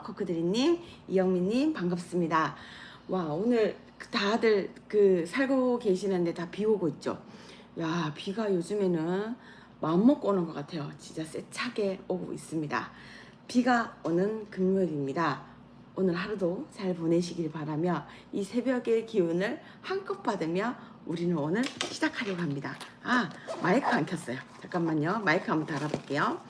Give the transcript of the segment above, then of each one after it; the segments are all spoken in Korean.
코코드리님, 이영민님 반갑습니다. 와, 오늘 다들 살고 계시는데 다 비 오고 있죠. 야, 비가 요즘에는 마음 먹고 오는 것 같아요. 진짜 세차게 오고 있습니다. 비가 오는 금요일입니다. 오늘 하루도 잘 보내시길 바라며 이 새벽의 기운을 한껏 받으며 우리는 오늘 시작하려고 합니다. 마이크 안 켰어요. 잠깐만요. 마이크 한번 달아볼게요.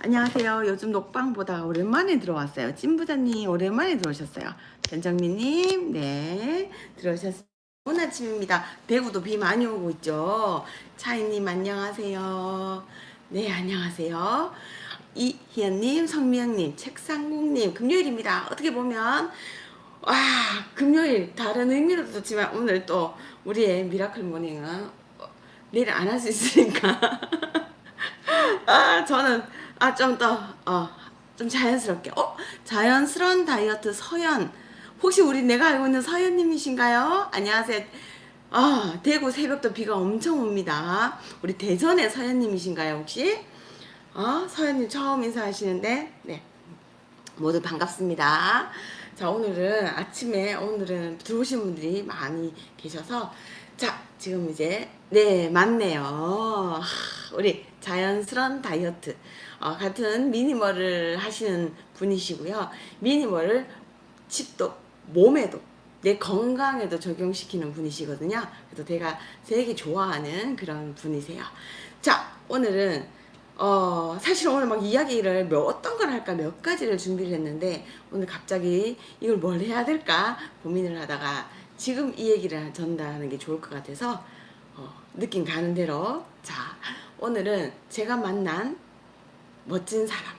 안녕하세요. 요즘 녹방 보다가 오랜만에 들어왔어요. 찐부자님 오랜만에 들어오셨어요. 변정민님, 네, 들어오셨어요. 좋은 아침입니다. 대구도 비 많이 오고 있죠. 차이님 안녕하세요. 네, 안녕하세요. 이희연님, 성미영님, 책상국님, 금요일입니다. 어떻게 보면 금요일 다른 의미로도 좋지만 오늘 또 우리의 미라클 모닝은 내일 안 할 수 있으니까 저는 좀 자연스럽게 자연스러운 다이어트 서연, 혹시 내가 알고 있는 서연님이신가요? 안녕하세요. 대구 새벽도 비가 엄청 옵니다. 우리 대전의 서연님이신가요 혹시? 서연님 처음 인사하시는데 네, 모두 반갑습니다. 자, 오늘은 들어오신 분들이 많이 계셔서, 자, 지금 이제, 네, 맞네요. 우리 자연스러운 다이어트. 같은 미니멀을 하시는 분이시고요. 미니멀을 집도, 몸에도, 내 건강에도 적용시키는 분이시거든요. 그래서 제가 되게 좋아하는 그런 분이세요. 자, 오늘은 사실 오늘 막 이야기를 어떤 걸 할까 몇 가지를 준비를 했는데, 오늘 갑자기 이걸 뭘 해야 될까 고민을 하다가 지금 이 얘기를 전달하는 게 좋을 것 같아서 느낌 가는 대로, 자, 오늘은 제가 만난 멋진 사람,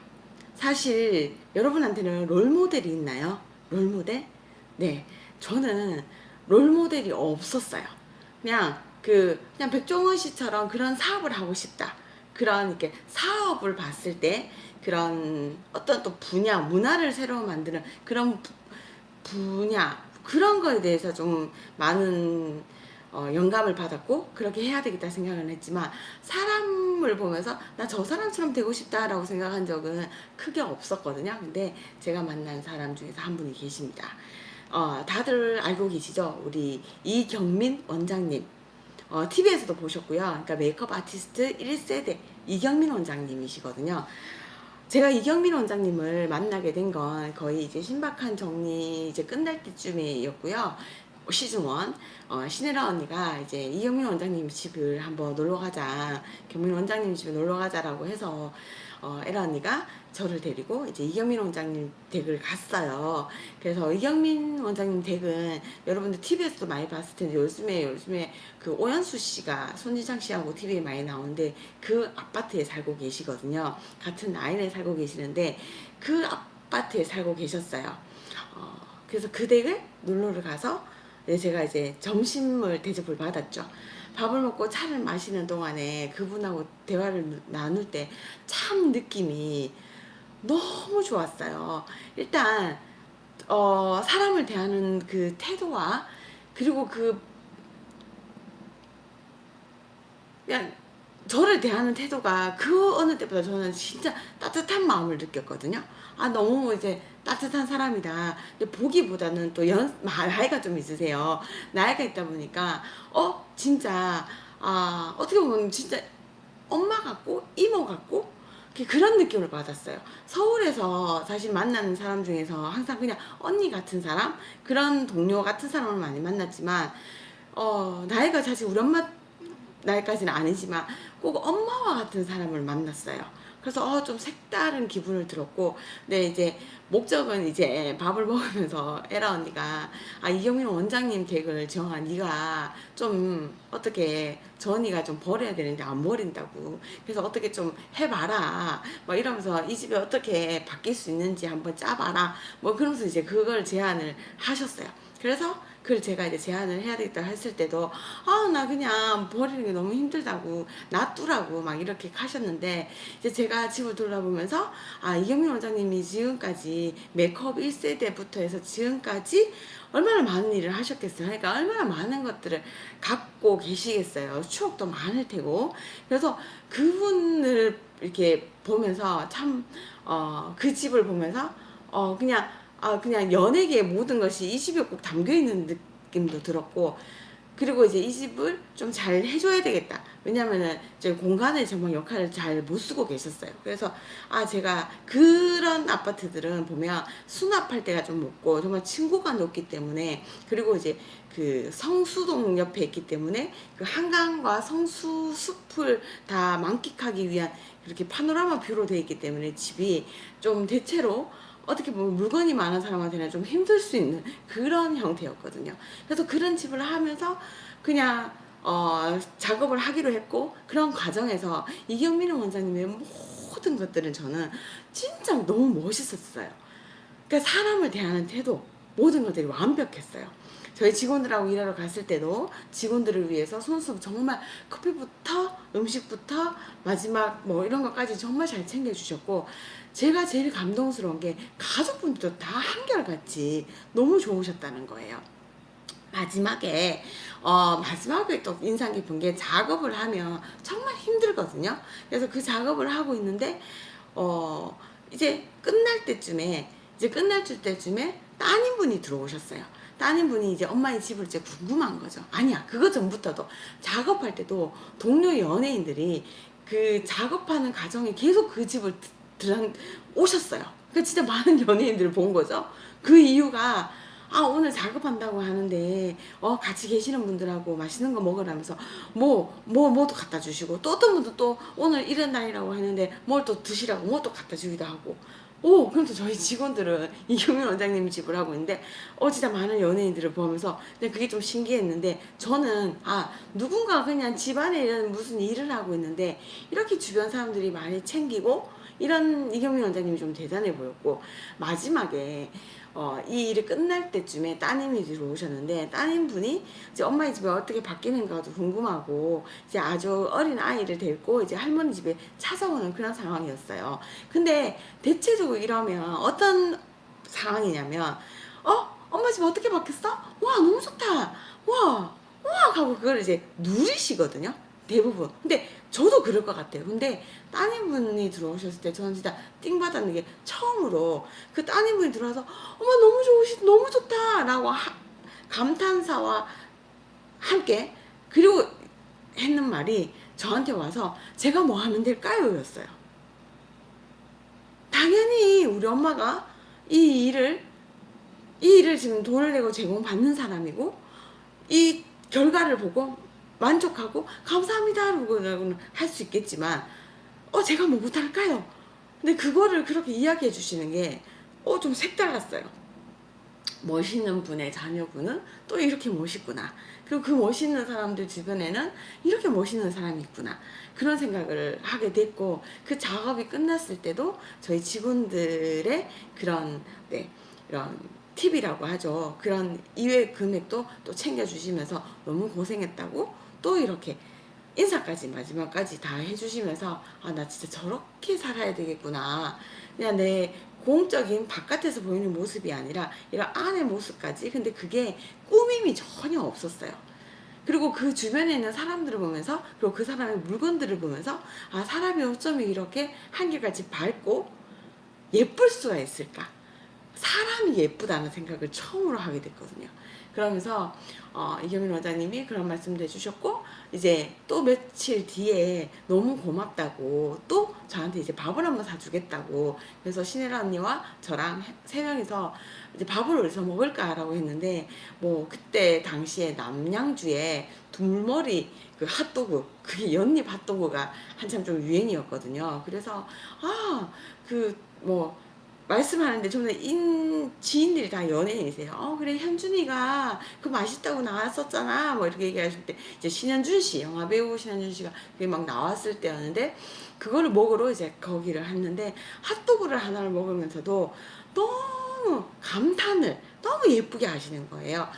사실 여러분한테는 롤모델이 있나요? 롤모델? 네, 저는 롤모델이 없었어요. 그냥 백종원 씨처럼 그런 사업을 하고 싶다, 그런 이렇게 사업을 봤을 때 그런 어떤 또 분야, 문화를 새로 만드는 그런 분야, 그런 거에 대해서 좀 많은 영감을 받았고 그렇게 해야 되겠다 생각을 했지만, 사람을 보면서 나 저 사람처럼 되고 싶다라고 생각한 적은 크게 없었거든요. 근데 제가 만난 사람 중에서 한 분이 계십니다. 다들 알고 계시죠? 우리 이경민 원장님. TV에서도 보셨고요. 그러니까 메이크업 아티스트 1세대 이경민 원장님이시거든요. 제가 이경민 원장님을 만나게 된 건 거의 이제 신박한 정리 이제 끝날 때쯤이었고요. 시즌 1, 신혜라 언니가 이제 이경민 원장님 집을 한번 놀러 가자, 경민 원장님 집에 놀러 가자라고 해서 에라 언니가 저를 데리고 이제 이경민 원장님 댁을 갔어요. 그래서 이경민 원장님 댁은 여러분들 TV에서도 많이 봤을 텐데, 요즘에 그 오연수 씨가 손지창 씨하고 TV에 많이 나오는데 그 아파트에 살고 계시거든요. 같은 라인에 살고 계시는데 그 아파트에 살고 계셨어요. 그래서 그 댁을 놀러를 가서, 네, 제가 이제 점심을 대접을 받았죠. 밥을 먹고 차를 마시는 동안에 그분하고 대화를 나눌 때 참 느낌이 너무 좋았어요. 일단 사람을 대하는 그 태도와, 그리고 그냥 저를 대하는 태도가 그 어느 때보다 저는 진짜 따뜻한 마음을 느꼈거든요. 너무 이제 따뜻한 사람이다. 근데 보기보다는 또 나이가 좀 있으세요. 나이가 있다 보니까 진짜 어떻게 보면 진짜 엄마 같고 이모 같고 그런 느낌을 받았어요. 서울에서 사실 만나는 사람 중에서 항상 그냥 언니 같은 사람, 그런 동료 같은 사람을 많이 만났지만, 나이가 사실 우리 엄마 나이까지는 아니지만 꼭 엄마와 같은 사람을 만났어요. 그래서 좀 색다른 기분을 들었고, 네, 이제 목적은 이제 밥을 먹으면서 에라 언니가 이경민 원장님 댁을 정아 네가 좀 어떻게 저 언니가 좀 버려야 되는데 안 버린다고, 그래서 어떻게 좀 해봐라 뭐 이러면서 이 집에 어떻게 바뀔 수 있는지 한번 짜봐라 뭐 그러면서 이제 그걸 제안을 하셨어요. 그래서 그걸 제가 이제 제안을 해야 되겠다 했을 때도 나 그냥 버리는 게 너무 힘들다고 놔두라고 막 이렇게 하셨는데, 이제 제가 집을 돌아보면서 이경민 원장님이 지금까지 메이크업 1세대부터 해서 지금까지 얼마나 많은 일을 하셨겠어요. 그러니까 얼마나 많은 것들을 갖고 계시겠어요. 추억도 많을 테고. 그래서 그분을 이렇게 보면서 참 그 집을 보면서 그냥 연예계의 모든 것이 이 집에 꼭 담겨 있는 느낌도 들었고, 그리고 이제 이 집을 좀 잘 해줘야 되겠다. 왜냐면은 이제 공간을 정말 역할을 잘 못 쓰고 계셨어요. 그래서 제가 그런 아파트들은 보면 수납할 데가 좀 없고 정말 층고가 높기 때문에, 그리고 이제 그 성수동 옆에 있기 때문에 그 한강과 성수 숲을 다 만끽하기 위한 그렇게 파노라마 뷰로 되어 있기 때문에 집이 좀 대체로 어떻게 보면 물건이 많은 사람한테는 좀 힘들 수 있는 그런 형태였거든요. 그래서 그런 집을 하면서 그냥 작업을 하기로 했고, 그런 과정에서 이경민 원장님의 모든 것들은 저는 진짜 너무 멋있었어요. 그러니까 사람을 대하는 태도, 모든 것들이 완벽했어요. 저희 직원들하고 일하러 갔을 때도 직원들을 위해서 손수 정말 커피부터 음식부터 마지막 뭐 이런 것까지 정말 잘 챙겨주셨고, 제가 제일 감동스러운 게 가족분들도 다 한결같이 너무 좋으셨다는 거예요. 마지막에 또 인상 깊은 게, 작업을 하면 정말 힘들거든요. 그래서 그 작업을 하고 있는데 이제 끝날 때쯤에 따님분이 들어오셨어요. 따님분이 이제 엄마의 집을 이제 궁금한 거죠. 아니야, 그거 전부터도 작업할 때도 동료 연예인들이 그 작업하는 과정에 계속 그 집을 오셨어요. 그러니까 진짜 많은 연예인들을 본 거죠. 그 이유가 오늘 작업한다고 하는데 같이 계시는 분들하고 맛있는 거 먹으라면서 뭐도 갖다 주시고, 또 어떤 분도 또 오늘 이런 날이라고 했는데 뭘 또 드시라고 뭐 또 갖다 주기도 하고. 그럼 또 저희 직원들은 이경민 원장님 집을 하고 있는데 진짜 많은 연예인들을 보면서 근데 그게 좀 신기했는데, 저는 누군가 그냥 집안에 이런 무슨 일을 하고 있는데 이렇게 주변 사람들이 많이 챙기고 이런 이경민 원장님이 좀 대단해 보였고, 마지막에 이 일이 끝날 때쯤에 따님이 들어오셨는데, 따님분이 이제 엄마의 집에 어떻게 바뀌는가도 궁금하고 이제 아주 어린 아이를 데리고 이제 할머니 집에 찾아오는 그런 상황이었어요. 근데 대체적으로 이러면 어떤 상황이냐면, 엄마 집 어떻게 바뀌었어? 와, 너무 좋다. 와, 하고 그걸 이제 누리시거든요, 대부분. 근데 저도 그럴 것 같아요. 근데 따님분이 들어오셨을 때 저는 진짜 띵 받았는 게, 처음으로 그 따님분이 들어와서 어머 너무 너무 좋다라고 감탄사와 함께, 그리고 했는 말이 저한테 와서 제가 뭐 하면 될까요? 였어요. 당연히 우리 엄마가 이 일을 지금 돈을 내고 제공받는 사람이고, 이 결과를 보고 만족하고 감사합니다라고는 할 수 있겠지만 제가 뭐 못할까요? 근데 그거를 그렇게 이야기해 주시는 게 좀 색달랐어요. 멋있는 분의 자녀분은 또 이렇게 멋있구나. 그리고 그 멋있는 사람들 주변에는 이렇게 멋있는 사람이 있구나. 그런 생각을 하게 됐고, 그 작업이 끝났을 때도 저희 직원들의 그런 이런 팁이라고 하죠. 그런 이외 금액도 또 챙겨주시면서 너무 고생했다고 또 이렇게 인사까지 마지막까지 다 해주시면서 나 진짜 저렇게 살아야 되겠구나. 그냥 내 공적인 바깥에서 보이는 모습이 아니라 이런 안의 모습까지. 근데 그게 꾸밈이 전혀 없었어요. 그리고 그 주변에 있는 사람들을 보면서, 그리고 그 사람의 물건들을 보면서 사람이 어쩜 이렇게 한결같이 밝고 예쁠 수가 있을까, 사람이 예쁘다는 생각을 처음으로 하게 됐거든요. 그러면서 이경민 원장님이 그런 말씀도 해주셨고, 이제 또 며칠 뒤에 너무 고맙다고 또 저한테 이제 밥을 한번 사주겠다고, 그래서 신혜라 언니와 저랑 세 명이서 이제 밥을 어디서 먹을까라고 했는데, 뭐 그때 당시에 남양주에 둘머리 그 핫도그, 그게 연잎 핫도그가 한참 좀 유행이었거든요. 그래서 뭐 말씀하는데, 저는 지인들이 다 연예인이세요. 그래, 현준이가 그 맛있다고 나왔었잖아 뭐 이렇게 얘기하실 때, 이제 신현준 씨, 영화 배우 신현준 씨가 그게 막 나왔을 때였는데, 그거를 먹으러 이제 거기를 했는데, 핫도그를 하나를 먹으면서도 너무 감탄을 너무 예쁘게 하시는 거예요.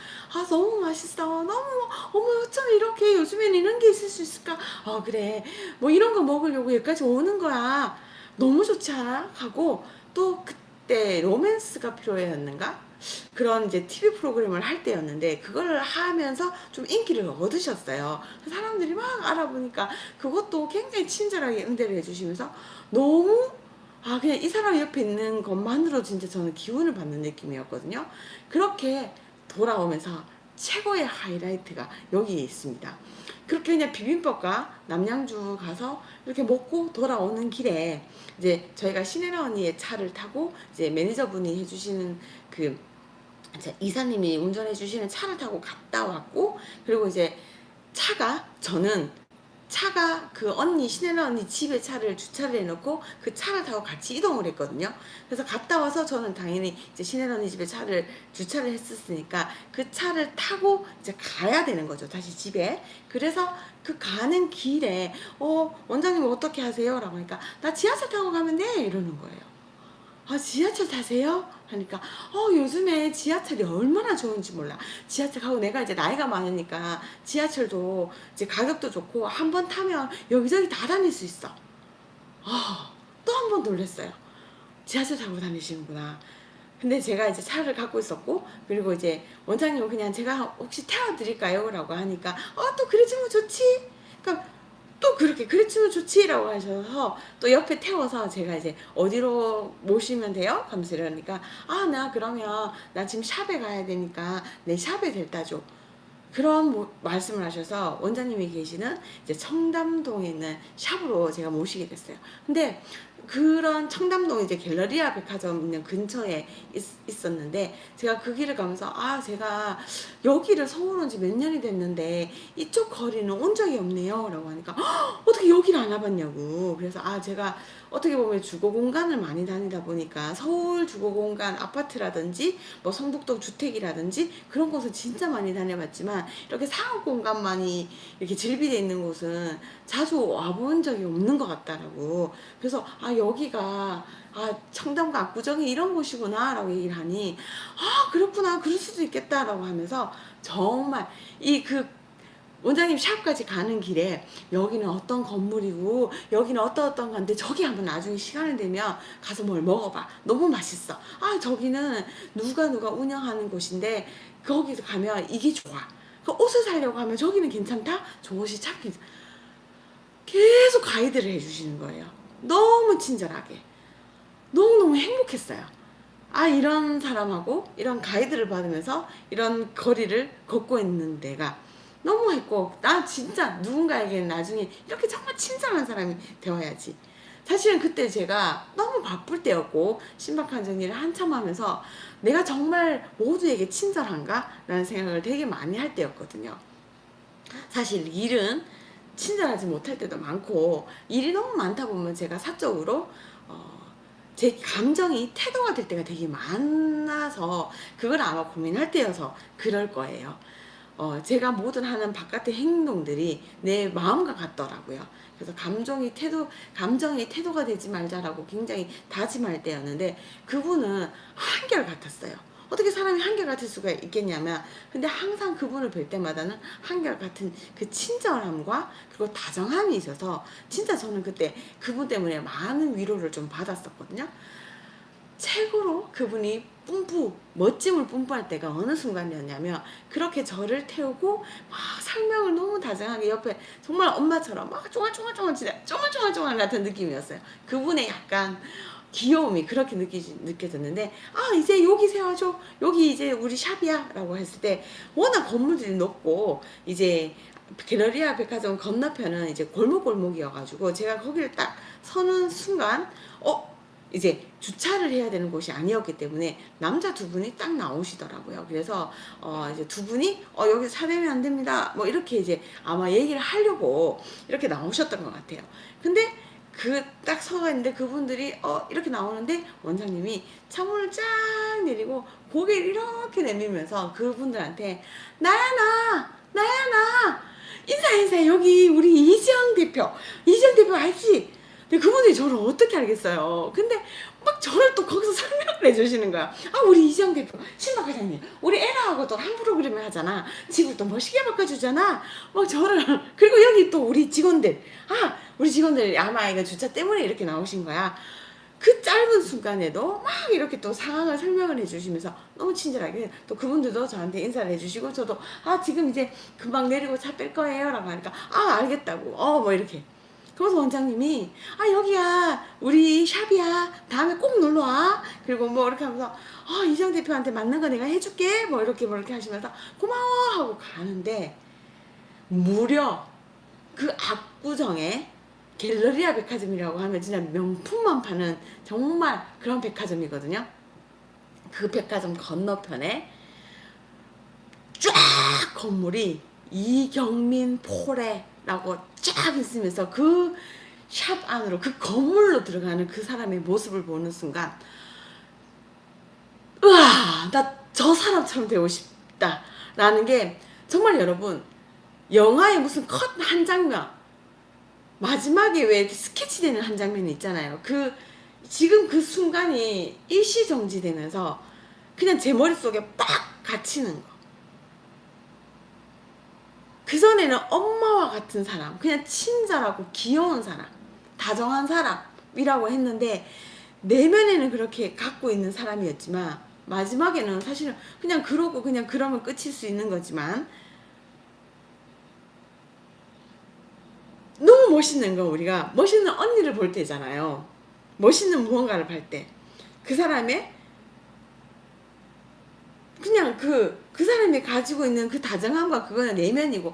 너무 맛있어. 너무, 어머, 어쩜 이렇게 요즘에는 이런 게 있을 수 있을까? 그래. 뭐 이런 거 먹으려고 여기까지 오는 거야. 너무 좋지 않아? 하고, 또 그때 로맨스가 필요했는가? 그런 이제 TV 프로그램을 할 때였는데, 그걸 하면서 좀 인기를 얻으셨어요. 사람들이 막 알아보니까 그것도 굉장히 친절하게 응대를 해주시면서 너무 아, 그냥 이 사람 옆에 있는 것만으로 진짜 저는 기운을 받는 느낌이었거든요. 그렇게 돌아오면서 최고의 하이라이트가 여기에 있습니다. 그렇게 그냥 비빔밥과 남양주 가서 이렇게 먹고 돌아오는 길에 이제 저희가 신혜라 언니의 차를 타고 이제 매니저분이 해주시는 그 이사님이 운전해 주시는 차를 타고 갔다 왔고, 그리고 이제 차가 그 언니 신혜라 언니 집에 차를 주차를 해놓고 그 차를 타고 같이 이동을 했거든요. 그래서 갔다 와서 저는 당연히 이제 신혜라 언니 집에 차를 주차를 했었으니까 그 차를 타고 이제 가야 되는 거죠, 다시 집에. 그래서 그 가는 길에 원장님 어떻게 하세요? 라고 하니까 나 지하철 타고 가면 돼 이러는 거예요. 아, 지하철 타세요? 하니까 요즘에 지하철이 얼마나 좋은지 몰라. 지하철 가고 내가 이제 나이가 많으니까 지하철도 이제 가격도 좋고 한 번 타면 여기저기 다 다닐 수 있어. 또 한 번 놀랬어요. 지하철 타고 다니시는구나. 근데 제가 이제 차를 갖고 있었고, 그리고 이제 원장님은 그냥 제가 혹시 태워드릴까요? 라고 하니까 또 그래주면 좋지. 그러니까 또 그렇게 그랬으면 좋지라고 하셔서 또 옆에 태워서 제가 이제 어디로 모시면 돼요? 하면서 이러니까 나 그러면 나 지금 샵에 가야 되니까 내 샵에 데려다 줘. 그런 말씀을 하셔서 원장님이 계시는 이제 청담동에 있는 샵으로 제가 모시게 됐어요. 근데 그런 청담동 이제 갤러리아 백화점 있는 근처에 있었는데 제가 그 길을 가면서 제가 여기를 서울 온 지 몇 년이 됐는데 이쪽 거리는 온 적이 없네요 라고 하니까 어떻게 여기를 안 와봤냐고. 그래서 제가 어떻게 보면 주거 공간을 많이 다니다 보니까 서울 주거 공간 아파트라든지 뭐 성북동 주택이라든지 그런 곳을 진짜 많이 다녀봤지만 이렇게 상업 공간만이 이렇게 즐비되어 있는 곳은 자주 와본 적이 없는 것 같다라고. 그래서 여기가 청담과 압구정이 이런 곳이구나 라고 얘기를 하니 그렇구나, 그럴 수도 있겠다 라고 하면서 정말 원장님 샵까지 가는 길에 여기는 어떤 건물이고 여기는 어떤 건데 저기 한번 나중에 시간을 되면 가서 뭘 먹어봐, 너무 맛있어. 저기는 누가 운영하는 곳인데 거기서 가면 이게 좋아. 그 옷을 사려고 하면 저기는 괜찮다, 저 옷이 참 괜찮다. 계속 가이드를 해주시는 거예요. 너무 친절하게. 너무너무 행복했어요. 이런 사람하고 이런 가이드를 받으면서 이런 거리를 걷고 있는 데가 너무 했고, 나 진짜 누군가에게는 나중에 이렇게 정말 친절한 사람이 되어야지. 사실은 그때 제가 너무 바쁠 때였고 신박한 정리를 한참 하면서 내가 정말 모두에게 친절한가? 라는 생각을 되게 많이 할 때였거든요. 사실 일은 친절하지 못할 때도 많고 일이 너무 많다 보면 제가 사적으로 제 감정이 태도가 될 때가 되게 많아서 그걸 아마 고민할 때여서 그럴 거예요. 제가 모든 하는 바깥의 행동들이 내 마음과 같더라고요. 그래서 감정이 태도가 되지 말자라고 굉장히 다짐할 때였는데 그분은 한결 같았어요. 어떻게 사람이 한결같을 수가 있겠냐면, 근데 항상 그분을 뵐 때마다는 한결같은 그 친절함과 그리고 다정함이 있어서 진짜 저는 그때 그분 때문에 많은 위로를 좀 받았었거든요. 최고로 그분이 멋짐을 뿜뿌할 때가 어느 순간이었냐면, 그렇게 저를 태우고 막 설명을 너무 다정하게 옆에 정말 엄마처럼 막 쫑알쫑알쫑알 진짜 쫑알쫑알쫑알 같은 느낌이었어요. 그분의 약간 귀여움이 그렇게 느껴졌는데, 이제 여기 세워줘, 여기 이제 우리 샵이야 라고 했을 때 워낙 건물들이 높고 이제 갤러리아 백화점 건너편은 이제 골목골목이어가지고 제가 거기를 딱 서는 순간 이제 주차를 해야 되는 곳이 아니었기 때문에 남자 두 분이 딱 나오시더라고요. 그래서 이제 두 분이 여기서 차 대면 안 됩니다, 뭐 이렇게 이제 아마 얘기를 하려고 이렇게 나오셨던 것 같아요. 근데 딱 서가 있는데 그분들이 이렇게 나오는데 원장님이 창문을 쫙 내리고 고개를 이렇게 내밀면서 그분들한테 나야 나 인사해, 여기 우리 이지영 대표 알지? 근데 그분들이 저를 어떻게 알겠어요. 근데 막 저를 또 거기서 설명을 해주시는 거야. 우리 이지영 대표, 신박 회장님, 우리 에라하고 또 한 프로그램을 하잖아. 집을 또 멋있게 바꿔주잖아. 막 저를, 그리고 여기 또 우리 직원들, 우리 직원들 아마 이거 주차 때문에 이렇게 나오신 거야. 그 짧은 순간에도 막 이렇게 또 상황을 설명을 해주시면서 너무 친절하게 또 그분들도 저한테 인사를 해주시고, 저도 지금 이제 금방 내리고 차 뺄 거예요 라고 하니까 알겠다고 뭐 이렇게 그래서 원장님이 여기야 우리 샵이야 다음에 꼭 놀러와 그리고 뭐 이렇게 하면서 이정 대표한테 맞는 거 내가 해줄게 뭐 이렇게 하시면서 고마워 하고 가는데 무려 그 압구정에 갤러리아 백화점이라고 하면 진짜 명품만 파는 정말 그런 백화점이거든요. 그 백화점 건너편에 쫙 건물이 이경민 포레라고 쫙 있으면서 그 샵 안으로 그 건물로 들어가는 그 사람의 모습을 보는 순간 으아 나 저 사람처럼 되고 싶다 라는 게 정말 여러분 영화의 무슨 컷 한 장면 마지막에 왜 이렇게 스케치되는 한 장면이 있잖아요. 지금 그 순간이 일시정지되면서 그냥 제 머릿속에 빡 갇히는 거. 그전에는 엄마와 같은 사람, 그냥 친절하고 귀여운 사람, 다정한 사람이라고 했는데 내면에는 그렇게 갖고 있는 사람이었지만 마지막에는 사실은 그냥 그러고 그냥 그러면 끝일 수 있는 거지만 너무 멋있는 거 우리가 멋있는 언니를 볼 때잖아요. 멋있는 무언가를 볼 때 그 사람의 그냥 그 사람이 가지고 있는 그 다정함과 그거는 내면이고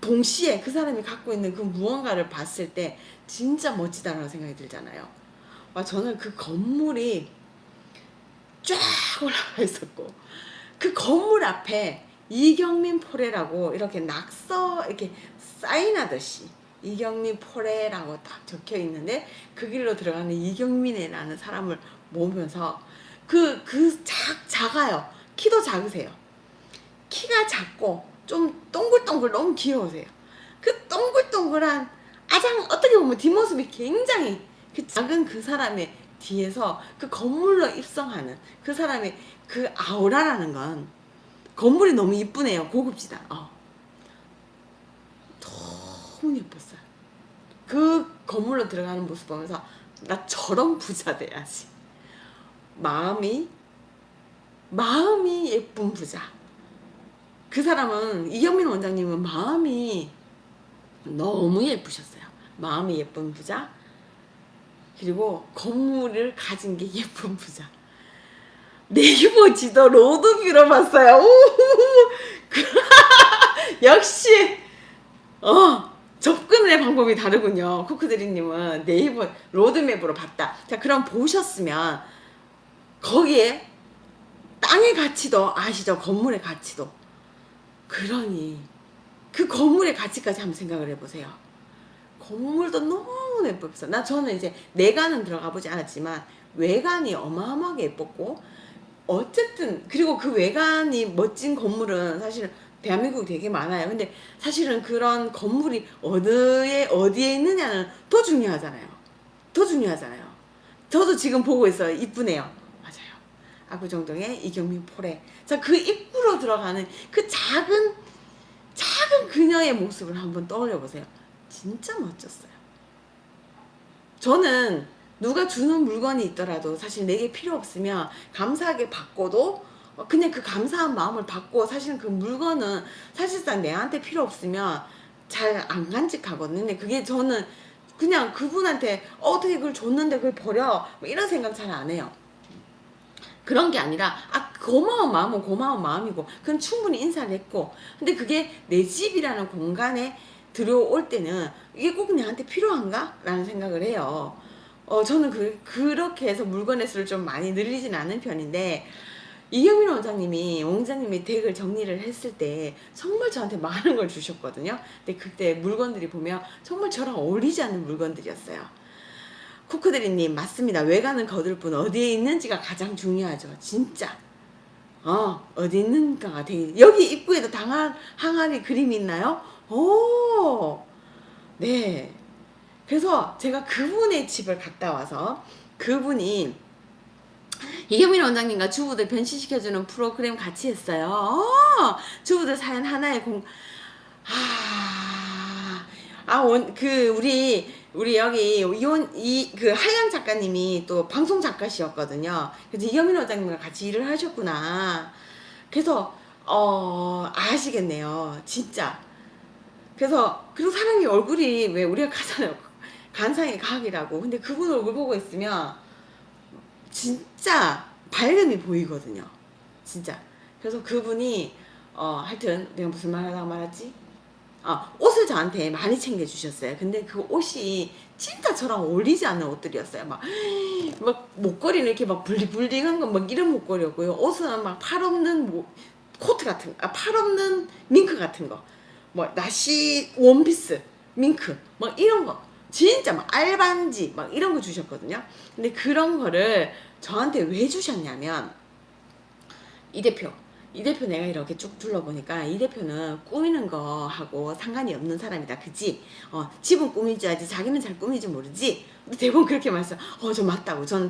동시에 그 사람이 갖고 있는 그 무언가를 봤을 때 진짜 멋지다라는 생각이 들잖아요. 저는 그 건물이 쫙 올라가 있었고 그 건물 앞에 이경민 포레라고 이렇게 낙서 이렇게 사인하듯이 이경민 포레라고 딱 적혀 있는데 그 길로 들어가는 이경민이라는 사람을 보면서 작아요. 키도 작으세요. 키가 작고 좀 동글동글 너무 귀여우세요. 그 동글동글한 어떻게 보면 뒷모습이 굉장히 그 작은 그 사람의 뒤에서 그 건물로 입성하는 그 사람의 그 아우라라는 건 건물이 너무 이쁘네요. 고급지다. 너무 예뻤어요. 그 건물로 들어가는 모습 보면서 나 저런 부자 돼야지. 마음이 예쁜 부자. 그 사람은 이경민 원장님은 마음이 너무 예쁘셨어요. 마음이 예쁜 부자 그리고 건물을 가진 게 예쁜 부자. 네이버 지도 로드뷰로 봤어요. 역시 접근의 방법이 다르군요. 코크드리님은 네이버 로드맵으로 봤다. 자 그럼 보셨으면 거기에 땅의 가치도 아시죠? 건물의 가치도. 그러니 그 건물의 가치까지 한번 생각을 해보세요. 건물도 너무 예뻤어. 저는 이제 내관은 들어가 보지 않았지만 외관이 어마어마하게 예뻤고 어쨌든 그리고 그 외관이 멋진 건물은 사실 대한민국이 되게 많아요. 근데 사실은 그런 건물이 어디에 있느냐는 더 중요하잖아요. 저도 지금 보고 있어요. 이쁘네요. 맞아요. 압구정동의 이경민 포레. 자, 그 입구로 들어가는 그 작은 그녀의 모습을 한번 떠올려 보세요. 진짜 멋졌어요. 저는 누가 주는 물건이 있더라도 사실 내게 필요 없으면 감사하게 받고도 그냥 그 감사한 마음을 받고 사실은 그 물건은 사실상 내한테 필요 없으면 잘 안 간직하거든요. 근데 그게 저는 그냥 그분한테 어떻게 그걸 줬는데 그걸 버려 뭐 이런 생각 잘 안 해요. 그런 게 아니라 고마운 마음은 고마운 마음이고 그건 충분히 인사를 했고 근데 그게 내 집이라는 공간에 들어올 때는 이게 꼭 내한테 필요한가? 라는 생각을 해요. 저는 그렇게 해서 물건의 수를 좀 많이 늘리진 않은 편인데 이경민 원장님이 덱을 정리를 했을 때 정말 저한테 많은 걸 주셨거든요. 근데 그때 물건들이 보면 정말 저랑 어울리지 않는 물건들이었어요. 코크드리님 맞습니다. 외관은 거들 뿐 어디에 있는지가 가장 중요하죠. 진짜. 어디 있는가가 되게 여기 입구에도 항아리 그림이 있나요? 오, 네. 그래서 제가 그분의 집을 갔다 와서 그분이 이경민 원장님과 주부들 변신시켜주는 프로그램 같이 했어요. 주부들 사연 하나에 우리 여기 그 하양 작가님이 또 방송 작가시였거든요. 그래서 이경민 원장님과 같이 일을 하셨구나. 그래서 아시겠네요. 진짜. 그래서 그리고 사람이 얼굴이 왜 우리가 가잖아요. 간상의 각이라고. 근데 그분 얼굴 보고 있으면 진짜 밝음이 보이거든요. 진짜. 그래서 그분이 하여튼 내가 무슨 말 하다가 말았지? 옷을 저한테 많이 챙겨주셨어요. 근데 그 옷이 진짜 저랑 어울리지 않는 옷들이었어요. 막 목걸이는 이렇게 막 블링블링한 건 막 이런 목걸이였고요. 옷은 막 팔 없는 코트 같은, 팔 없는 밍크 같은 거. 뭐 나시 원피스, 밍크, 막 이런 거. 진짜 막 알반지 막 이런 거 주셨거든요. 근데 그런 거를 저한테 왜 주셨냐면 이 대표 내가 이렇게 쭉 둘러보니까 이 대표는 꾸미는 거하고 상관이 없는 사람이다. 그지? 집은 꾸미지 하지 자기는 잘 꾸미지 모르지? 대부분 그렇게 말했어. 저 맞다고. 저는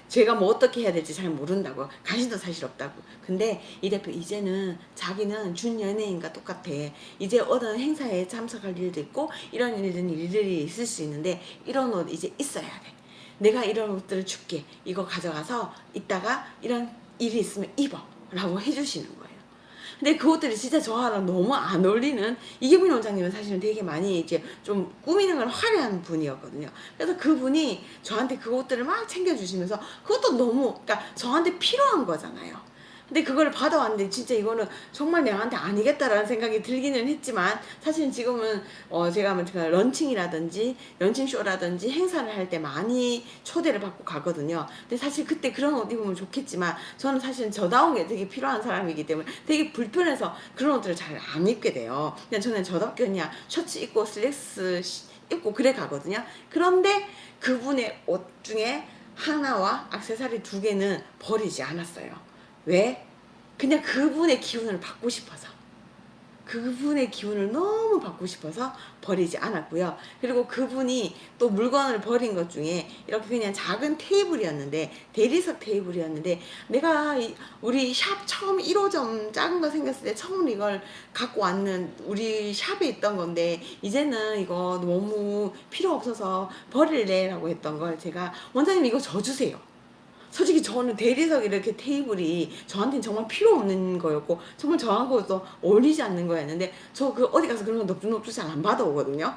제가 뭐 어떻게 해야 될지 잘 모른다고. 관심도 사실 없다고. 근데 이 대표 이제는 자기는 준 연예인과 똑같아. 이제 어떤 행사에 참석할 일도 있고 이런 일들이 있을 수 있는데 이런 옷 이제 있어야 돼. 내가 이런 옷들을 줄게. 이거 가져가서 이따가 이런 일이 있으면 입어. 라고 해주시는 거예요. 근데 그것들이 진짜 저랑 너무 안 어울리는, 이경민 원장님은 사실은 되게 많이 이제 좀 꾸미는 걸 화려한 분이었거든요. 그래서 그분이 저한테 그것들을 막 챙겨주시면서 그것도 너무, 그러니까 저한테 필요한 거잖아요. 근데 그걸 받아왔는데 진짜 이거는 정말 내한테 아니겠다라는 생각이 들기는 했지만 사실은 지금은 제가 런칭이라든지 런칭쇼라든지 행사를 할 때 많이 초대를 받고 가거든요. 근데 사실 그때 그런 옷 입으면 좋겠지만 저는 사실은 저다운 게 되게 필요한 사람이기 때문에 되게 불편해서 그런 옷들을 잘 안 입게 돼요. 그냥 저는 저답게 그냥 셔츠 입고 슬랙스 입고 그래 가거든요. 그런데 그분의 옷 중에 하나와 액세서리 2개는 버리지 않았어요. 왜? 그냥 그분의 기운을 받고 싶어서. 그분의 기운을 너무 받고 싶어서 버리지 않았고요. 그리고 그분이 또 물건을 버린 것 중에 이렇게 그냥 작은 테이블이었는데, 대리석 테이블이었는데, 내가 우리 샵 처음 1호점 작은 거 생겼을 때 처음 이걸 갖고 왔는 우리 샵에 있던 건데 이제는 이거 너무 필요 없어서 버릴래 라고 했던 걸 제가 원장님 이거 저 주세요. 솔직히 저는 대리석 이렇게 테이블이 저한테는 정말 필요 없는 거였고 정말 저하고도 어울리지 않는 거였는데 저 어디 가서 그런 거 넙죽넙죽 잘 안 받아오거든요.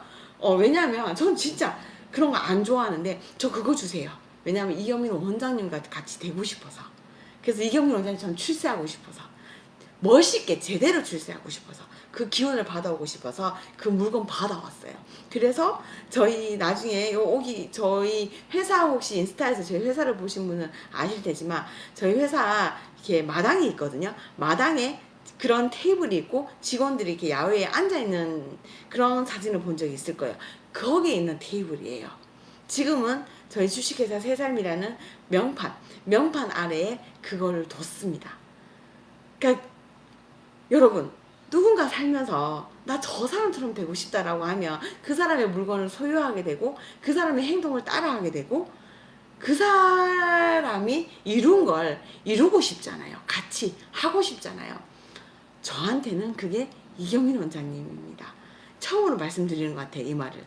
왜냐면 전 진짜 그런 거 안 좋아하는데 저 그거 주세요. 왜냐면 이경민 원장님과 같이 되고 싶어서. 그래서 이경민 원장님 전 출세하고 싶어서. 멋있게 제대로 출세하고 싶어서 그 기운을 받아오고 싶어서 그 물건 받아왔어요. 그래서 저희 나중에 저희 회사 혹시 인스타에서 저희 회사를 보신 분은 아실 테지만 저희 회사 이렇게 마당이 있거든요. 마당에 그런 테이블이 있고 직원들이 이렇게 야외에 앉아있는 그런 사진을 본 적이 있을 거예요. 거기에 있는 테이블이에요. 지금은 저희 주식회사 새살미라는 명판 아래에 그거를 뒀습니다. 그러니까 여러분 누군가 살면서 나 저 사람처럼 되고 싶다라고 하면 그 사람의 물건을 소유하게 되고 그 사람의 행동을 따라하게 되고 그 사람이 이룬 걸 이루고 싶잖아요. 같이 하고 싶잖아요. 저한테는 그게 이경민 원장님입니다. 처음으로 말씀드리는 것 같아요. 이 말을.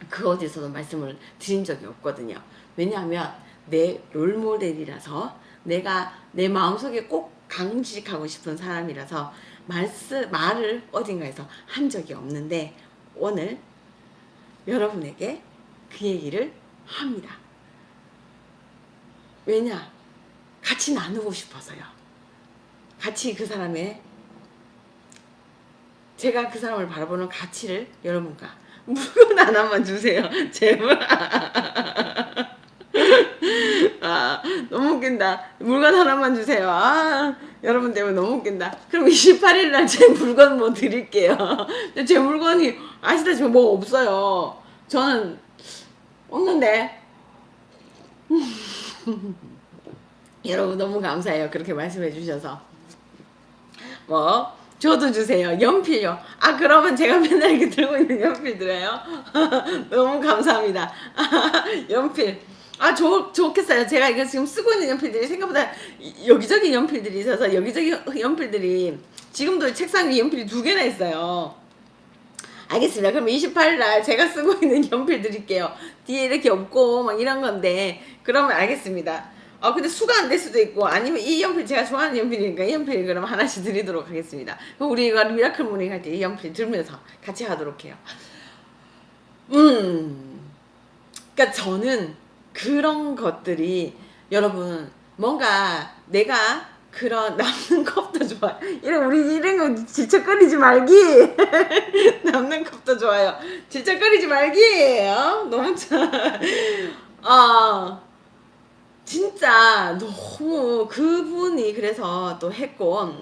그 어디서도 말씀을 드린 적이 없거든요. 왜냐하면 내 롤모델이라서 내가 내 마음속에 꼭 강직하고 싶은 사람이라서 말을 어딘가에서 한 적이 없는데 오늘 여러분에게 그 얘기를 합니다. 왜냐? 같이 나누고 싶어서요. 같이 그 사람의 제가 그 사람을 바라보는 가치를 여러분과 물건 하나만 주세요. 제발. 너무 웃긴다. 물건 하나만 주세요. 여러분 때문에 너무 웃긴다. 그럼 28일날 제 물건 뭐 드릴게요. 제 물건이 아시다시피 뭐 없어요. 저는 없는데. 여러분 너무 감사해요. 그렇게 말씀해 주셔서. 저도 주세요. 연필요. 그러면 제가 맨날 이렇게 들고 있는 연필 드려요. 너무 감사합니다. 연필. 좋겠어요. 제가 이거 지금 쓰고 있는 연필들이 생각보다 여기저기 연필들이 있어서 여기저기 연필들이 지금도 책상 위에 연필이 2개나 있어요. 알겠습니다. 그럼 28일날 제가 쓰고 있는 연필 드릴게요. 뒤에 이렇게 없고 막 이런 건데 그러면 알겠습니다. 근데 수가 안 될 수도 있고 아니면 이 연필 제가 좋아하는 연필이니까 이 연필 그럼 하나씩 드리도록 하겠습니다. 그럼 우리 이거 미라클 모닝 할 때 이 연필 들면서 같이 하도록 해요. 그러니까 저는 그런 것들이 여러분 뭔가 내가 그런 남는 컵도 좋아요. 우리 이런 거 질척거리지 말기. 남는 컵도 좋아요. 질척거리지 말기. 너무 참. 진짜 너무 그분이 그래서 또 했고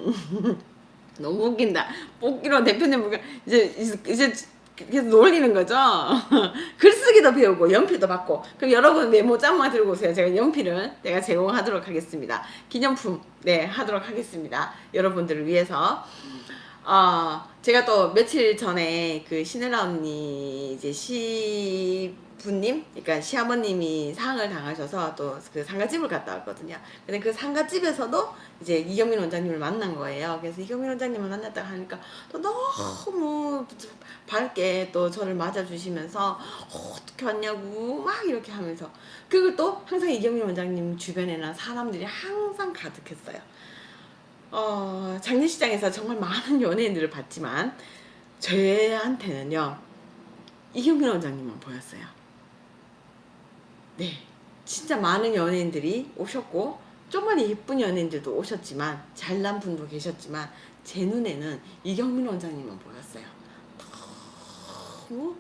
너무 웃긴다. 뽑기로 대표님 보니까 이제 계속 놀리는 거죠. 글쓰기도 배우고 연필도 받고. 그럼 여러분 메모장만 들고 오세요. 제가 연필을 제가 제공하도록 하겠습니다. 기념품 하도록 하겠습니다. 여러분들을 위해서. 제가 또 며칠 전에 그 신혜라 언니 이제 시부님, 그러니까 시아버님이 사항을 당하셔서 또 그 상가집을 갔다 왔거든요. 근데 그 상가집에서도 이제 이경민 원장님을 만난 거예요. 그래서 이경민 원장님을 만났다 하니까 또 너무 밝게 또 저를 맞아주시면서 어떻게 왔냐고 막 이렇게 하면서, 그리고 또 항상 이경민 원장님 주변에는 사람들이 항상 가득했어요. 장례식장에서 정말 많은 연예인들을 봤지만 저한테는요 이경민 원장님만 보였어요. 네, 진짜 많은 연예인들이 오셨고 조금만 예쁜 연예인들도 오셨지만 잘난 분도 계셨지만 제 눈에는 이경민 원장님만 보였어요. 너무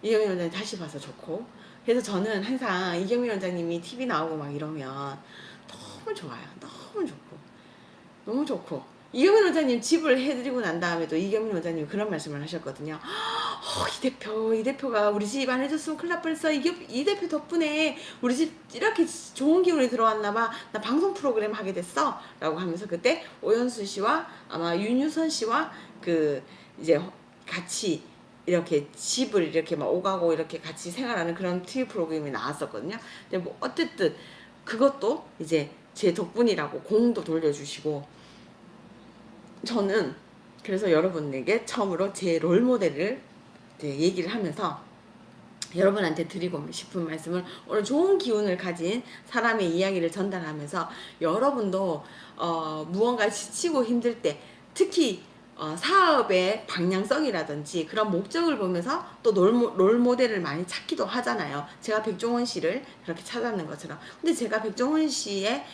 이경민 원장님 다시 봐서 좋고, 그래서 저는 항상 이경민 원장님이 TV 나오고 막 이러면 너무 좋아요. 너무 좋고 너무 좋고, 이경민 원장님 집을 해드리고 난 다음에도 이경민 원장님이 그런 말씀을 하셨거든요. 이 대표가 우리 집 안 해줬으면 큰일 날 뻔했어. 이 대표 덕분에 우리 집 이렇게 좋은 기운이 들어왔나봐. 나 방송 프로그램 하게 됐어. 라고 하면서 그때 오연수 씨와 아마 윤유선 씨와 그 이제 같이 이렇게 집을 이렇게 막 오가고 이렇게 같이 생활하는 그런 TV 프로그램이 나왔었거든요. 근데 뭐 어쨌든 그것도 이제 제 덕분이라고 공도 돌려주시고, 저는 그래서 여러분에게 처음으로 제 롤모델을 얘기를 하면서 여러분한테 드리고 싶은 말씀은, 오늘 좋은 기운을 가진 사람의 이야기를 전달하면서 여러분도 무언가 지치고 힘들 때, 특히 사업의 방향성이라든지 그런 목적을 보면서 또 롤모델을 많이 찾기도 하잖아요. 제가 백종원 씨를 그렇게 찾았는 것처럼. 근데 제가 백종원 씨의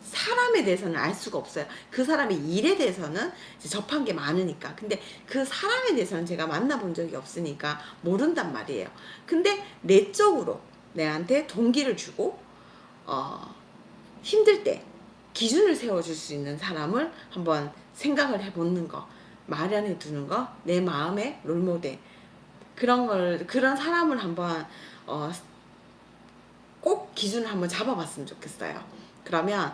사람에 대해서는 알 수가 없어요. 그 사람의 일에 대해서는 이제 접한 게 많으니까. 근데 그 사람에 대해서는 제가 만나본 적이 없으니까 모른단 말이에요. 근데 내적으로 내한테 동기를 주고 힘들 때 기준을 세워줄 수 있는 사람을 한번 생각을 해보는 거, 마련해 두는 거, 내 마음의 롤모델, 그런 사람을 한번 꼭 기준을 한번 잡아봤으면 좋겠어요. 그러면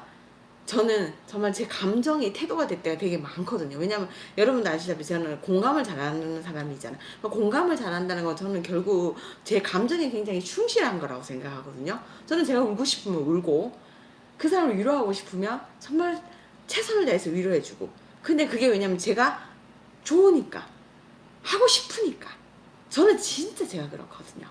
저는 정말 제 감정이 태도가 될 때가 되게 많거든요. 왜냐면 여러분도 아시다시피 저는 공감을 잘하는 사람이잖아요. 공감을 잘한다는 건 저는 결국 제 감정에 굉장히 충실한 거라고 생각하거든요. 저는 제가 울고 싶으면 울고, 그 사람을 위로하고 싶으면 정말 최선을 다해서 위로해주고, 근데 그게 왜냐면 제가 좋으니까, 하고 싶으니까. 저는 진짜 제가 그렇거든요.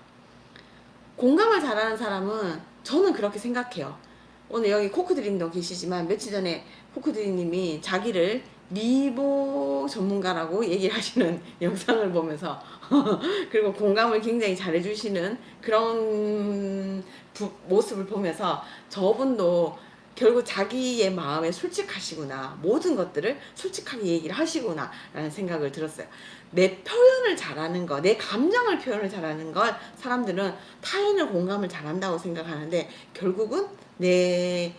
공감을 잘하는 사람은 저는 그렇게 생각해요. 오늘 여기 코크드림도 계시지만 며칠 전에 코크드림님이 자기를 미모 전문가라고 얘기를 하시는 영상을 보면서 그리고 공감을 굉장히 잘해주시는 그런 모습을 보면서 저분도 결국 자기의 마음에 솔직하시구나, 모든 것들을 솔직하게 얘기를 하시구나 라는 생각을 들었어요. 내 표현을 잘하는 거, 내 감정을 표현을 잘하는 걸 사람들은 타인의 공감을 잘한다고 생각하는데, 결국은 내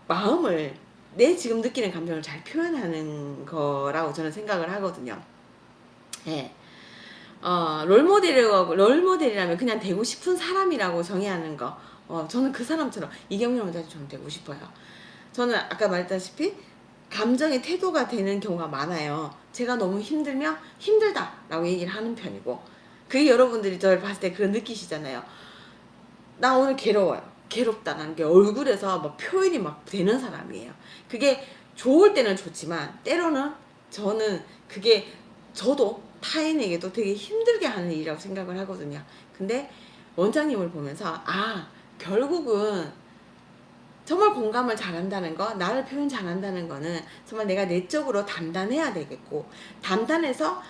마음을, 내 지금 느끼는 감정을 잘 표현하는 거라고 저는 생각을 하거든요. 예. 롤모델이라면 그냥 되고 싶은 사람이라고 정의하는 거. 저는 그 사람처럼 이경민 원장님처럼 되고 싶어요. 저는 아까 말했다시피 감정의 태도가 되는 경우가 많아요. 제가 너무 힘들면 힘들다 라고 얘기를 하는 편이고, 그게 여러분들이 저를 봤을 때 그런 느끼시잖아요. 나 오늘 괴로워요. 괴롭다는 게 얼굴에서 막 표현이 막 되는 사람이에요. 그게 좋을 때는 좋지만 때로는 저는 그게 저도 타인에게도 되게 힘들게 하는 일이라고 생각을 하거든요. 근데 원장님을 보면서 결국은 정말 공감을 잘한다는 거, 나를 표현 잘한다는 거는 정말 내가 내적으로 단단해야 되겠고, 단단해서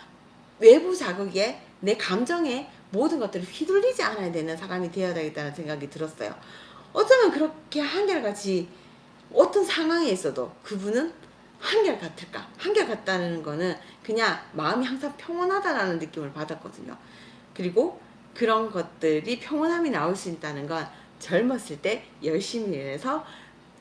외부 자극에 내 감정에 모든 것들을 휘둘리지 않아야 되는 사람이 되어야 되겠다는 생각이 들었어요. 어쩌면 그렇게 한결같이 어떤 상황에 있어도 그분은 한결같을까? 한결같다는 거는 그냥 마음이 항상 평온하다라는 느낌을 받았거든요. 그리고 그런 것들이 평온함이 나올 수 있다는 건 젊었을 때 열심히 일해서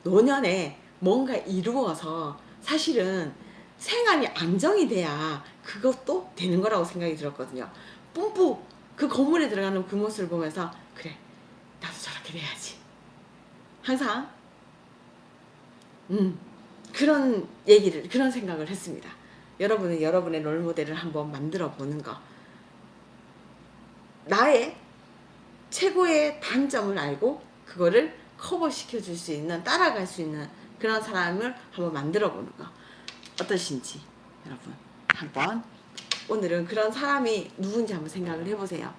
노년에 뭔가 이루어서 사실은 생활이 안정이 돼야 그것도 되는 거라고 생각이 들었거든요. 뿜뿌 그 건물에 들어가는 그 모습을 보면서 그래 나도 저렇게 돼야지. 항상 그런 얘기를 그런 생각을 했습니다. 여러분은 여러분의 롤모델을 한번 만들어 보는 거. 나의 최고의 단점을 알고 그거를 커버시켜 줄 수 있는 따라갈 수 있는 그런 사람을 한번 만들어 보는 거 어떠신지 여러분 한번 오늘은 그런 사람이 누군지 한번 생각을 해보세요.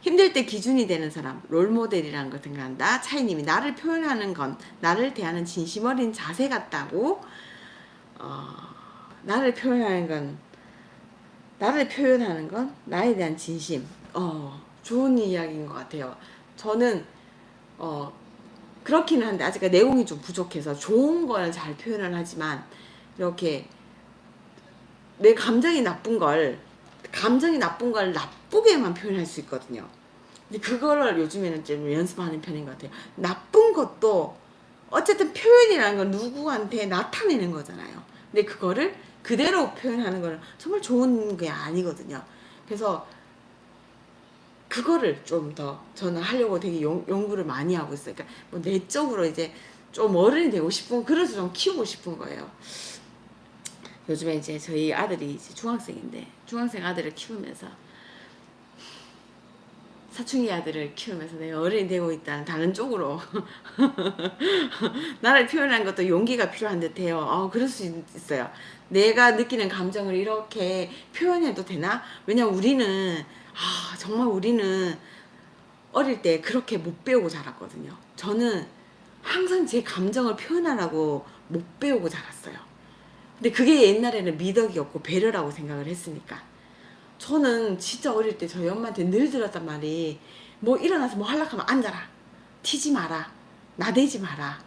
힘들 때 기준이 되는 사람 롤모델이라는 걸 생각한다. 차이님이 나를 표현하는 건 나를 대하는 진심 어린 자세 같다고. 나를 표현하는 건 나에 대한 진심. 좋은 이야기인 것 같아요. 저는 그렇기는 한데 아직 내용이 좀 부족해서 좋은 걸 잘 표현을 하지만 이렇게 내 감정이 나쁜 걸 나쁘게만 표현할 수 있거든요. 근데 그거를 요즘에는 좀 연습하는 편인 것 같아요. 나쁜 것도 어쨌든 표현이라는 건 누구한테 나타내는 거잖아요. 근데 그거를 그대로 표현하는 거는 정말 좋은 게 아니거든요. 그래서 그거를 좀 더 저는 하려고 되게 연구를 많이 하고 있어요. 그러니까 뭐 내적으로 이제 좀 어른이 되고 싶은 그래서 좀 키우고 싶은 거예요. 요즘에 이제 저희 아들이 이제 중학생인데 중학생 아들을 키우면서 사춘기 아들을 키우면서 내가 어른이 되고 있다는 다른 쪽으로 나를 표현한 것도 용기가 필요한 듯해요. 그럴 수 있어요. 내가 느끼는 감정을 이렇게 표현해도 되나? 왜냐면 정말 우리는 어릴 때 그렇게 못 배우고 자랐거든요. 저는 항상 제 감정을 표현하라고 못 배우고 자랐어요. 근데 그게 옛날에는 미덕이었고 배려라고 생각을 했으니까. 저는 진짜 어릴 때 저희 엄마한테 늘 들었단 말이 뭐 일어나서 뭐 하려고 하면 앉아라. 튀지 마라. 나대지 마라.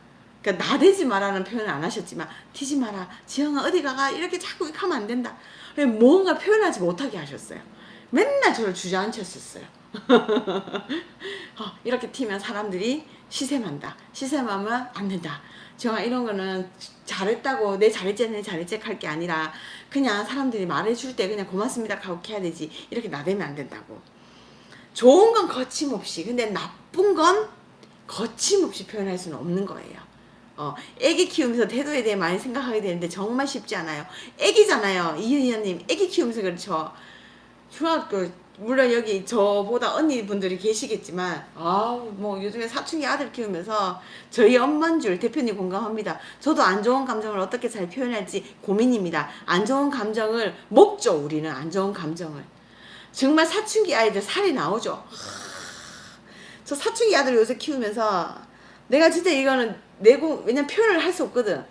그러니까 나대지 마라는 표현을 안 하셨지만 튀지 마라. 지영아 어디 가가 이렇게 자꾸 이렇게 하면 안 된다. 뭔가 표현하지 못하게 하셨어요. 맨날 저를 주저앉혔었어요. 이렇게 튀면 사람들이 시샘한다. 시샘하면 안 된다. 지영아 이런 거는 잘했다고 내 잘했지 할 게 아니라 그냥 사람들이 말해줄 때 그냥 고맙습니다 하고 해야 되지 이렇게 나대면 안 된다고. 좋은 건 거침없이 근데 나쁜 건 거침없이 표현할 수는 없는 거예요. 애기 키우면서 태도에 대해 많이 생각하게 되는데 정말 쉽지 않아요. 애기잖아요. 이은희님 애기 키우면서 그렇죠. 중학교 물론 여기 저보다 언니분들이 계시겠지만 뭐 요즘에 사춘기 아들 키우면서 저희 엄마인 줄 대표님 공감합니다. 저도 안 좋은 감정을 어떻게 잘 표현할지 고민입니다. 안 좋은 감정을 먹죠. 우리는 안 좋은 감정을 정말 사춘기 아이들 살이 나오죠. 저 사춘기 아들 요새 키우면서 내가 진짜 이거는 왜냐면 표현을 할 수 없거든.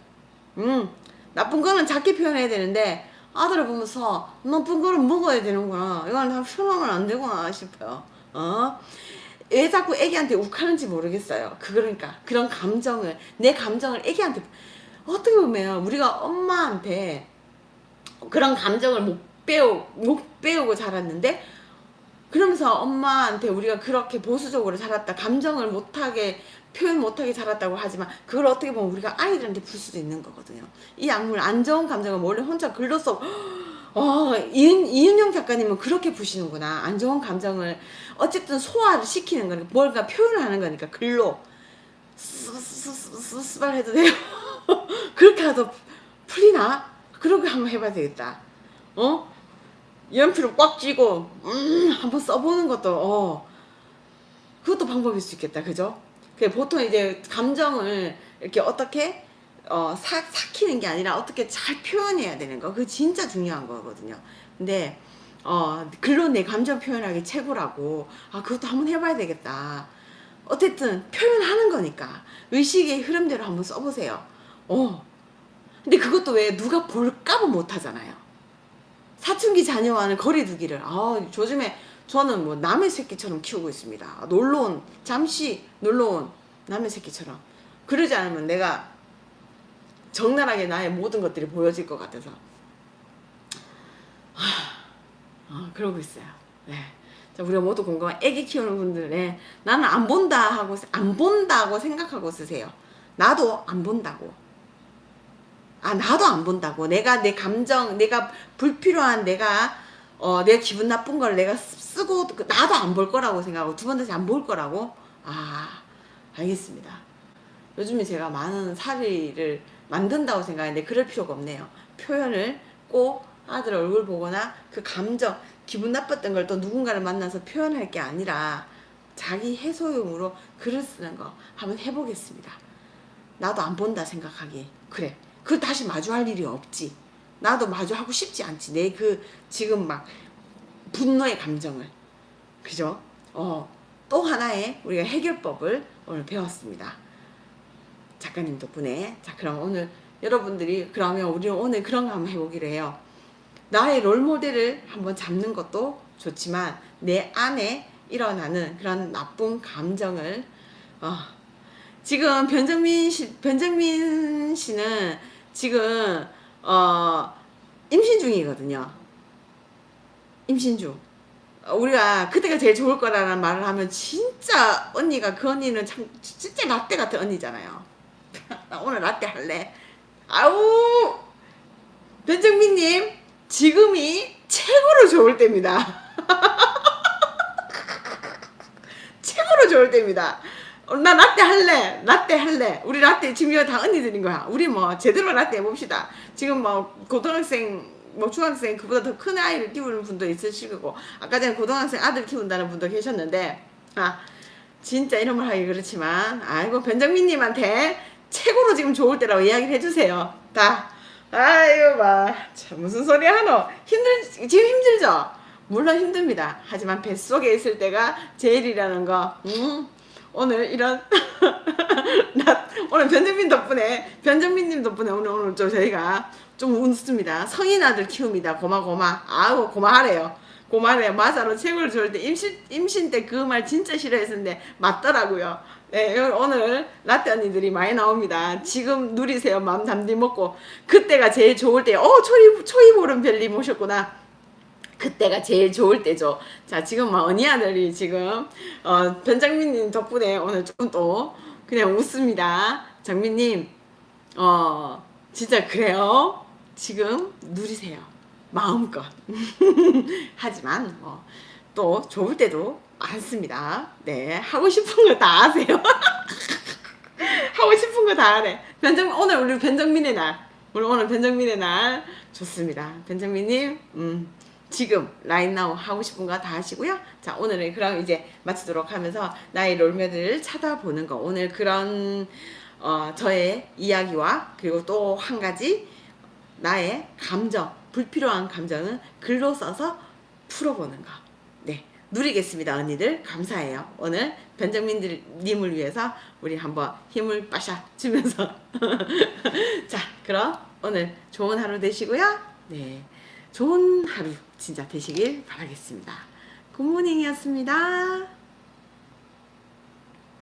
나쁜 거는 작게 표현해야 되는데 아들을 보면서 나쁜 거는 먹어야 되는구나. 이건 다 표현하면 안 되구나 싶어요. 왜 자꾸 애기한테 욱하는지 모르겠어요. 그러니까 그런 감정을 내 감정을 애기한테 어떻게 보면 우리가 엄마한테 그런 감정을 못 배우고 자랐는데 그러면서 엄마한테 우리가 그렇게 보수적으로 자랐다 감정을 표현 못하게 자랐다고 하지만 그걸 어떻게 보면 우리가 아이들한테 풀 수도 있는 거거든요. 이 약물 안 좋은 감정을 몰래 혼자 글로 써 이은영 작가님은 그렇게 푸시는구나. 안 좋은 감정을 어쨌든 소화를 시키는 거니까 뭔가 표현하는 거니까 글로 스발 해도 돼요. 그렇게 하도 풀리나? 그렇게 한번 해봐야 되겠다. 연필을 꽉 쥐고 한번 써보는 것도 그것도 방법일 수 있겠다. 그죠? 보통 이제 감정을 이렇게 어떻게 삭히는 게 아니라 어떻게 잘 표현해야 되는 거. 그거 진짜 중요한 거거든요. 근데 글로 내 감정 표현하기 최고라고. 그것도 한번 해봐야 되겠다. 어쨌든 표현하는 거니까 의식의 흐름대로 한번 써보세요. 근데 그것도 왜 누가 볼까봐 못하잖아요. 사춘기 자녀와는 거리두기를 요즘에 저는 뭐 남의 새끼처럼 키우고 있습니다. 잠시 놀러온 남의 새끼처럼. 그러지 않으면 내가 적나라하게 나의 모든 것들이 보여질 것 같아서 그러고 있어요. 네. 자, 우리가 모두 공감한 애기 키우는 분들, 네. 나는 안 본다고 생각하고 쓰세요. 나도 안 본다고. 나도 안 본다고. 내가 내 감정, 내가 불필요한 내가 기분 나쁜 걸 내가 쓰고 나도 안 볼 거라고 생각하고 두 번 다시 안 볼 거라고. 알겠습니다. 요즘에 제가 많은 사리를 만든다고 생각하는데 그럴 필요가 없네요. 표현을 꼭 아들 얼굴 보거나 그 감정, 기분 나빴던 걸 또 누군가를 만나서 표현할 게 아니라 자기 해소용으로 글을 쓰는 거 한번 해보겠습니다. 나도 안 본다 생각하기. 그래. 그 다시 마주할 일이 없지. 나도 마주하고 싶지 않지. 내 지금 막 분노의 감정을. 그죠? 또 하나의 우리가 해결법을 오늘 배웠습니다. 작가님 덕분에. 자, 그럼 오늘 여러분들이 그러면 우리 오늘 그런 거 한번 해보기로 해요. 나의 롤모델을 한번 잡는 것도 좋지만 내 안에 일어나는 그런 나쁜 감정을 지금 변정민 씨는 지금 임신 중이거든요. 임신 중. 우리가 그때가 제일 좋을 거라는 말을 하면 진짜 언니가 그 언니는 참 진짜 라떼 같은 언니잖아요. 나 오늘 라떼 할래. 아우 변정민님 지금이 최고로 좋을 때입니다. 최고로 좋을 때입니다. 나 라떼 할래. 우리 라떼 지금 이거 다 언니들인 거야. 우리 뭐 제대로 라떼 해봅시다. 지금 뭐 고등학생 뭐 중학생 그보다 더 큰 아이를 키우는 분도 있으실 거고 아까 전에 고등학생 아들 키운다는 분도 계셨는데 진짜 이런 말 하기 그렇지만 아이고 변정민님한테 최고로 지금 좋을 때라고 이야기를 해주세요. 다 아이고 참 무슨 소리 하노. 지금 힘들죠? 물론 힘듭니다. 하지만 뱃속에 있을 때가 제일이라는 거. 오늘 이런 오늘 변정민님 덕분에 오늘 좀 저희가 좀 웃습니다. 성인 아들 키웁니다. 고마. 아우 고마하래요. 맞아로 최고를 좋을 때 임신 때 그 말 진짜 싫어했었는데 맞더라고요. 네, 오늘 라떼 언니들이 많이 나옵니다. 지금 누리세요. 마음 담비 먹고 그때가 제일 좋을 때. 초이보름 별님 오셨구나. 그때가 제일 좋을 때죠. 자, 지금 언니 아들이 지금 변장민님 덕분에 오늘 조금 또 그냥 웃습니다. 장민님 진짜 그래요. 지금 누리세요. 마음껏. 하지만 또 좋을 때도 많습니다. 네, 하고 싶은 거 다 하세요. 하고 싶은 거 다 하래. 오늘 우리 변정민의 날. 오늘 변정민의 날 좋습니다. 변정민님 지금 라인나우 하고 싶은 거 다 하시고요. 자, 오늘은 그럼 이제 마치도록 하면서 나의 롤모델을 찾아보는 거. 오늘 그런 저의 이야기와 그리고 또 한 가지 나의 감정, 불필요한 감정은 글로 써서 풀어보는 거. 네, 누리겠습니다. 언니들 감사해요. 오늘 변정민님을 위해서 우리 한번 힘을 빠샤 주면서 자, 그럼 오늘 좋은 하루 되시고요. 네, 좋은 하루 진짜 되시길 바라겠습니다. 굿모닝이었습니다.